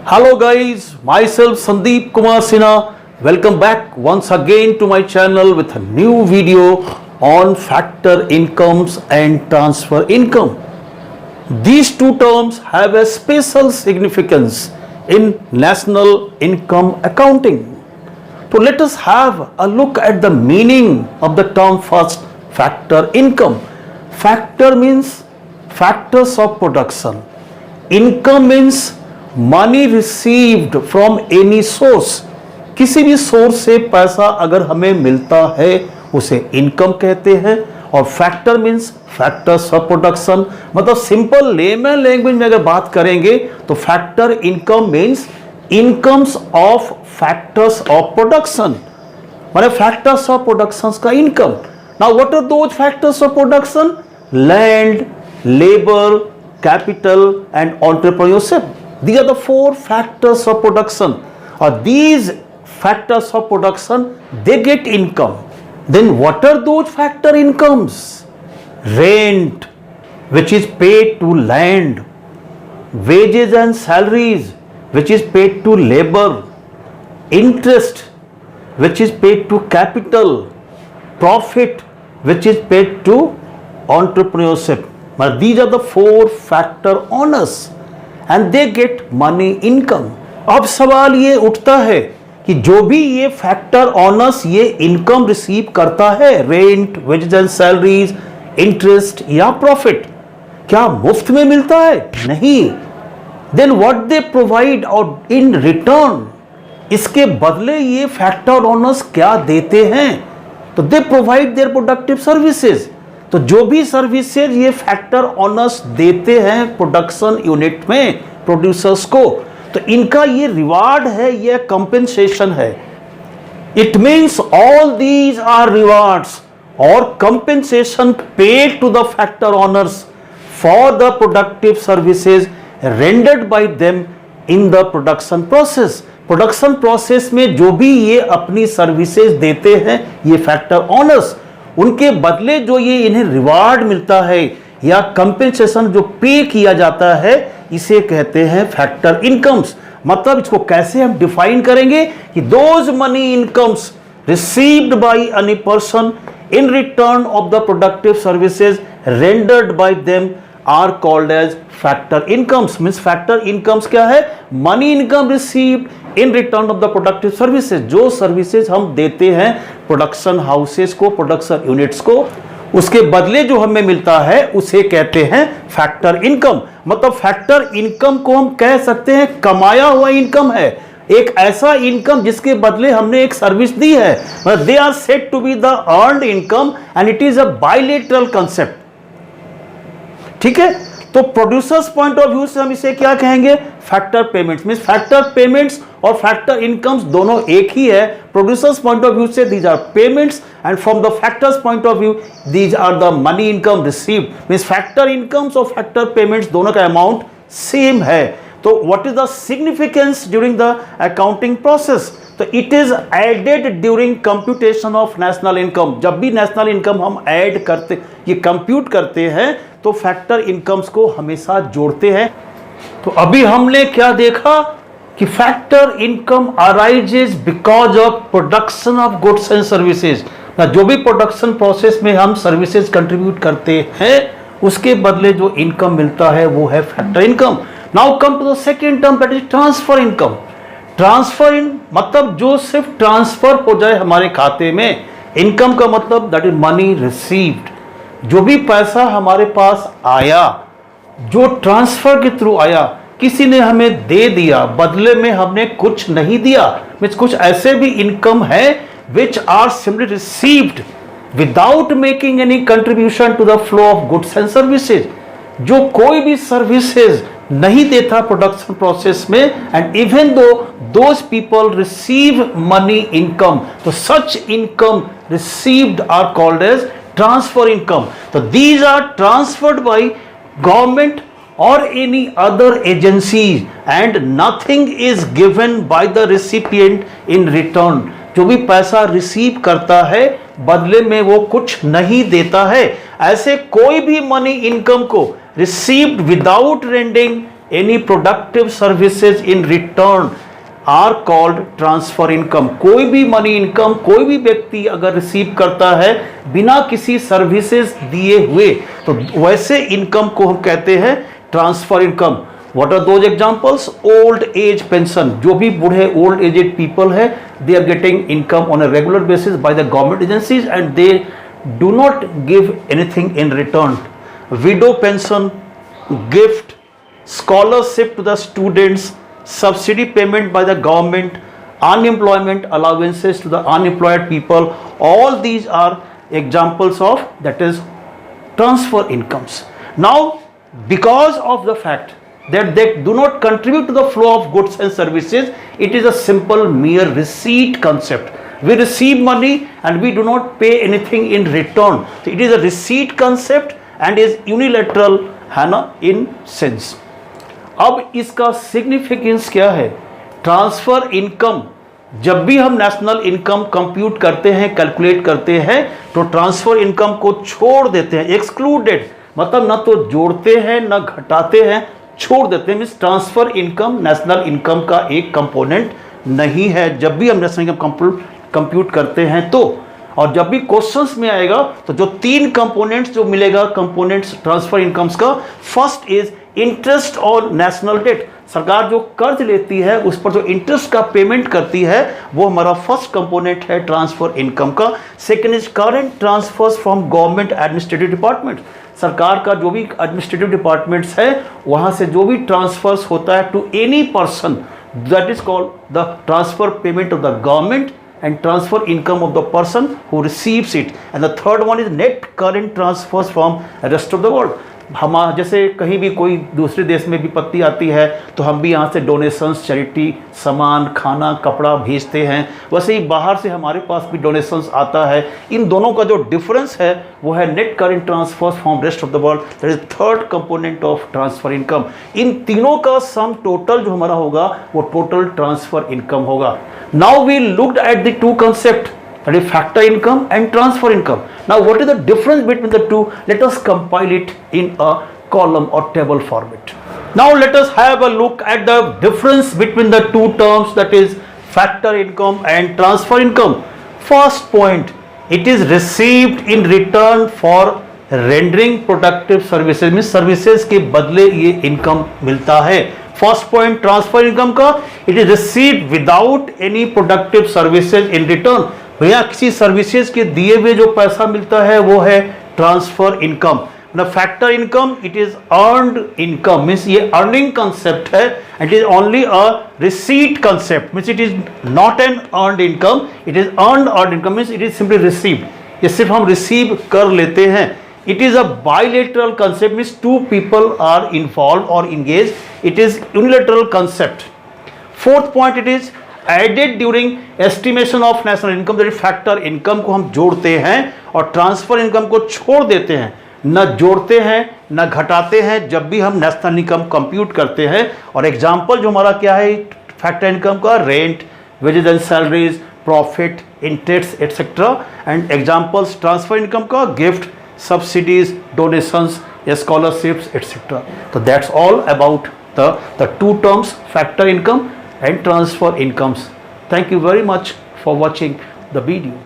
Hello guys, myself Sandeep Kumar Sinha. Welcome back once again to my channel with a new video on factor incomes and transfer income. These two terms have a special significance in national income accounting. So let us have a look at the meaning of the term first, factor income. Factor means factors of production. Income means money received from any source, किसी भी source से पैसा अगर हमें मिलता है उसे income कहते हैं. और factor means factors of production, मतलब सिंपल लेमन लैंग्वेज में अगर बात करेंगे तो factor income means incomes of factors of production, माने फैक्टर्स ऑफ प्रोडक्शन का income. Now what are those factors of production? Land, labour, capital and entrepreneurship. These are the four factors of production. Or these factors of production, they get income. Then what are those factor incomes? Rent, which is paid to land. Wages and salaries, which is paid to labor. Interest, which is paid to capital. Profit, which is paid to entrepreneurship. Now, these are the four factor owners. And they get money income. अब सवाल ये उठता है कि जो भी ये factor honours ये इनकम रिसीव करता है, rent, wages and salaries, interest या प्रॉफिट, क्या मुफ्त में मिलता है? नहीं. देन व्हाट दे प्रोवाइड और इन रिटर्न, इसके बदले ये फैक्टर ऑनर्स क्या देते हैं? तो they provide there productive services. तो जो भी सर्विसेज ये फैक्टर ऑनर्स देते हैं प्रोडक्शन यूनिट में प्रोड्यूसर्स को, तो इनका ये रिवार्ड है, ये कंपेंसेशन है. It means all these are rewards और compensation paid to the factor owners for the productive services rendered by them in the production process. Production process में जो भी ये अपनी सर्विसेज देते हैं ये फैक्टर ऑनर्स, उनके बदले जो ये इन्हें रिवार्ड मिलता है या कंपेंसेशन जो पे किया जाता है, इसे कहते हैं फैक्टर इनकम्स. मतलब इसको कैसे हम डिफाइन करेंगे कि those money incomes received by any person in return of the productive services rendered by them are called as factor incomes. Means factor incomes क्या है? Money income received in return of the productive services. जो services हम देते हैं production houses को, production units को, उसके बदले जो हमें मिलता है उसे कहते हैं फैक्टर इनकम. मतलब फैक्टर इनकम को हम कह सकते हैं कमाया हुआ इनकम है, एक ऐसा इनकम जिसके बदले हमने एक सर्विस दी है. They are said to be the earned income and it is a bilateral concept. ठीक है, तो प्रोड्यूसर्स पॉइंट ऑफ व्यू से हम इसे क्या कहेंगे? Factor payments. Means factor payments और फैक्टर इनकम्स दोनों एक ही है. प्रोड्यूसर्स पॉइंट ऑफ व्यू से these are payments and from the factors point of view these are the money income received. Means factor incomes और फैक्टर पेमेंट्स दोनों का amount same है. तो what is the significance during the accounting process? तो it is added during computation of national income. जब भी national income हम add करते, ये कंप्यूट करते हैं, तो फैक्टर इनकम्स को हमेशा जोड़ते हैं. तो अभी हमने क्या देखा कि factor income arises because of production of goods and services. जो भी प्रोडक्शन प्रोसेस में हम सर्विसेज कंट्रीब्यूट करते हैं उसके बदले जो इनकम मिलता है वो है factor income. Now come to the second term, that is transfer income. Transfer इन मतलब जो सिर्फ ट्रांसफर हो जाए हमारे खाते में. इनकम का मतलब दैट इज मनी रिसीव्ड. जो भी पैसा हमारे पास आया, जो ट्रांसफर के थ्रू आया, किसी ने हमें दे दिया, बदले में हमने कुछ नहीं दिया. मींस कुछ ऐसे भी इनकम है which are simply received without making any contribution to the flow of goods and services. जो कोई भी सर्विसेज नहीं देता प्रोडक्शन प्रोसेस में, and even though those people receive money income, तो such income received are called as transfer income. तो these are transferred by government or any other agencies and nothing is given by the recipient in return. जो भी पैसा receive करता है बदले में वो कुछ नहीं देता है. ऐसे कोई भी मनी इनकम को received without rendering any productive services in return are called transfer income. कोई भी मनी इनकम कोई भी व्यक्ति अगर रिसीव करता है बिना किसी सर्विसेज दिए हुए, तो वैसे इनकम को हम कहते हैं transfer income. What are those examples? Old age pension, जो भी बूढ़े ओल्ड एजेड पीपल है, they are getting income on a regular basis by the government agencies and they do not give anything in return. Widow pension, gift, scholarship to the students, subsidy payment by the government, unemployment allowances to the unemployed people, all these are examples of that is transfer incomes. Now, because of the fact that they do not contribute to the flow of goods and services, it is a simple mere receipt concept. We receive money and we do not pay anything in return. So it is a receipt concept and is unilateral है ना in sense. अब इसका significance क्या है? Transfer income, जब भी हम national income compute करते हैं, कैलकुलेट करते हैं, तो ट्रांसफर इनकम को छोड़ देते हैं, एक्सक्लूडेड, मतलब ना तो जोड़ते हैं ना घटाते हैं, छोड़ देते हैं। Means transfer income national income का एक कंपोनेंट नहीं है जब भी हम नेशनल इनकम कंप्यूट करते हैं तो। और जब भी क्वेश्चंस में आएगा तो जो तीन कंपोनेंट्स जो मिलेगा कंपोनेंट्स ट्रांसफर इनकम्स का, first is interest on national debt. सरकार जो कर्ज लेती है उस पर जो इंटरेस्ट का पेमेंट करती है वो हमारा फर्स्ट कंपोनेंट है ट्रांसफर इनकम का। Second is current transfers from government administrative department. सरकार का जो भी एडमिनिस्ट्रेटिव डिपार्टमेंट्स है वहां से जो भी ट्रांसफर्स होता है to any person, that is called the transfer payment of the government and transfer income of the person who receives it. And the third one is net current transfers from the rest of the world. हम जैसे कहीं भी कोई दूसरे देश में विपत्ति आती है तो हम भी यहाँ से डोनेशंस, चैरिटी, सामान, खाना, कपड़ा भेजते हैं, वैसे ही बाहर से हमारे पास भी डोनेशंस आता है। इन दोनों का जो डिफरेंस है वो है net current transfers from rest of the world, that is third component of transfer income. इन तीनों का सम टोटल जो हमारा होगा वो टोटल ट्रांसफर इनकम होगा। Now we looked at the two concept, that is factor income and transfer income. Now what is the difference between the two? Let us compile it in a column or table format. Now let us have a look at the difference between the two terms, that is factor income and transfer income. First point, it is received in return for rendering productive services, means services के बदले ये income मिलता है। First point transfer income का, it is received without any productive services in return. भैया किसी services के दिए हुए जो पैसा मिलता है वो है transfer income. Factor income, it is earned income, means ये अर्निंग कंसेप्ट है, it is only a receipt concept, means it is not an earned income, it is earned income, means it is simply received, ये सिर्फ हम receive कर लेते हैं। It is a bilateral concept, means two people are involved or engaged. It is unilateral concept. Fourth point, it is added during estimation of national income, that is factor income को हम जोड़ते हैं और transfer income को छोड़ देते हैं, न जोड़ते हैं न घटाते हैं जब भी हम नेशनल इनकम कंप्यूट करते हैं। और एग्जाम्पल जो हमारा क्या है फैक्टर इनकम का, rent, wages and salaries, profit, interest etcetera. And examples transfer income का, gift, subsidies, donations, scholarships, etc. So that's all about the two terms, factor income and transfer incomes. Thank you very much for watching the video.